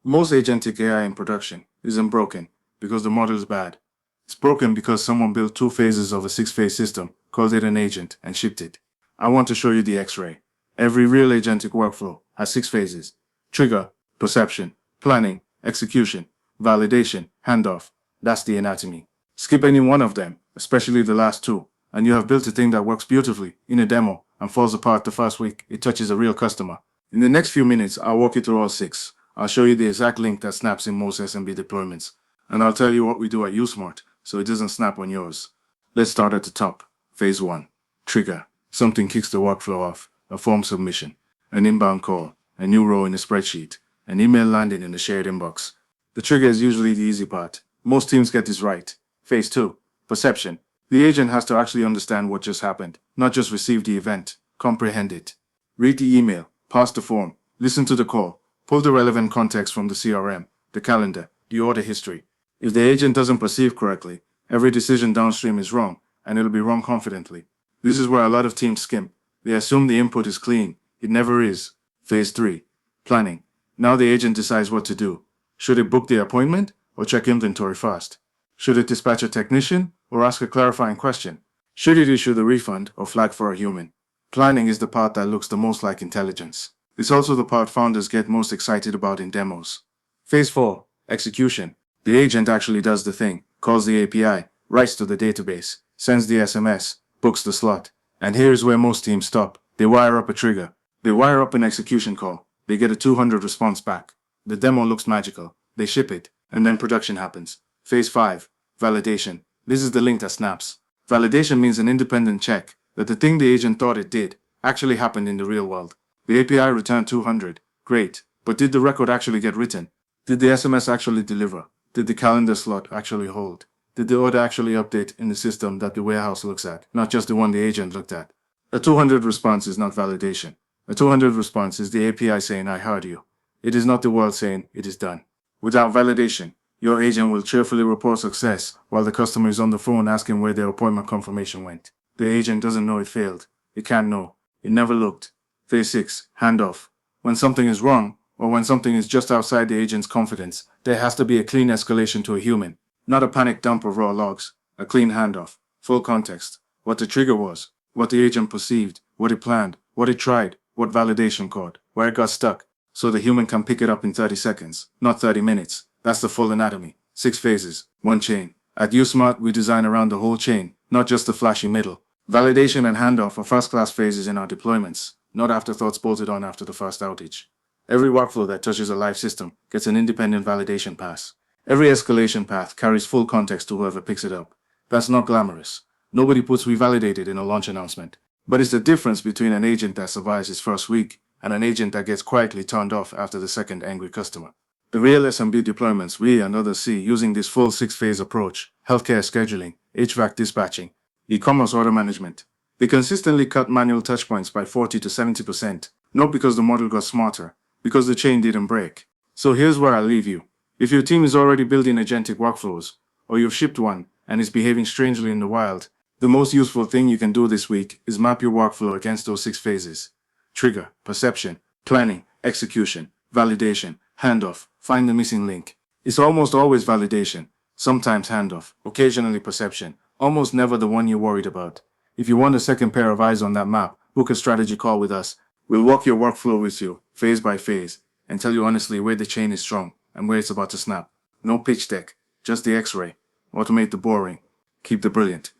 Most agentic AI in production isn't broken because the model is bad. It's broken because someone built two phases of a six-phase system, called it an agent, and shipped it. I want to show you the X-ray. Every real agentic workflow has six phases: trigger, perception, planning, execution, validation, handoff. That's the anatomy. Skip any one of them, especially the last two, and you have built a thing that works beautifully in a demo and falls apart the first week it touches a real customer. In the next few minutes, I'll walk you through all six. I'll show you the exact link that snaps in most SMB deployments, and I'll tell you what we do at Usmart so it doesn't snap on yours. Let's start at the top. Phase 1. Trigger. Something kicks the workflow off. A form submission, an inbound call, a new row in a spreadsheet, an email landing in the shared inbox. The trigger is usually the easy part. Most teams get this right. Phase 2. Perception. The agent has to actually understand what just happened, not just receive the event, comprehend it. Read the email, pass the form, listen to the call, pull the relevant context from the CRM, the calendar, the order history. If the agent doesn't perceive correctly, every decision downstream is wrong, and it'll be wrong confidently. This is where a lot of teams skimp. They assume the input is clean. It never is. Phase 3. Planning. Now the agent decides what to do. Should it book the appointment or check inventory first? Should it dispatch a technician or ask a clarifying question? Should it issue the refund or flag for a human? Planning is the part that looks the most like intelligence. It's also the part founders get most excited about in demos. Phase 4. Execution. The agent actually does the thing, calls the API, writes to the database, sends the SMS, books the slot. And here's where most teams stop. They wire up a trigger. They wire up an execution call. They get a 200 response back. The demo looks magical. They ship it, and then production happens. Phase 5. Validation. This is the link that snaps. Validation means an independent check that the thing the agent thought it did actually happened in the real world. The API returned 200. Great. But did the record actually get written? Did the SMS actually deliver? Did the calendar slot actually hold? Did the order actually update in the system that the warehouse looks at, not just the one the agent looked at? A 200 response is not validation. A 200 response is the API saying, I heard you. It is not the world saying, it is done. Without validation, your agent will cheerfully report success while the customer is on the phone asking where their appointment confirmation went. The agent doesn't know it failed. It can't know. It never looked. Phase 6. Handoff. When something is wrong, or when something is just outside the agent's confidence, there has to be a clean escalation to a human. Not a panic dump of raw logs. A clean handoff. Full context. What the trigger was. What the agent perceived. What it planned. What it tried. What validation caught. Where it got stuck. So the human can pick it up in 30 seconds. Not 30 minutes. That's the full anatomy. 6 phases. 1 chain. At Usmart, we design around the whole chain. Not just the flashy middle. Validation and handoff are first-class phases in our deployments. Not afterthoughts bolted on after the first outage. Every workflow that touches a live system gets an independent validation pass. Every escalation path carries full context to whoever picks it up. That's not glamorous. Nobody puts "we validated" in a launch announcement. But it's the difference between an agent that survives its first week and an agent that gets quietly turned off after the second angry customer. The real SMB deployments we and others see using this full 6-phase approach: healthcare scheduling, HVAC dispatching, e-commerce order management. They consistently cut manual touchpoints by 40 to 70%, not because the model got smarter, because the chain didn't break. So here's where I'll leave you. If your team is already building agentic workflows, or you've shipped one and is behaving strangely in the wild, the most useful thing you can do this week is map your workflow against those 6 phases. Trigger, perception, planning, execution, validation, handoff. Find the missing link. It's almost always validation, sometimes handoff, occasionally perception, almost never the one you're worried about. If you want a second pair of eyes on that map, book a strategy call with us. We'll walk your workflow with you, phase by phase, and tell you honestly where the chain is strong and where it's about to snap. No pitch deck, just the X-ray. Automate the boring. Keep the brilliant.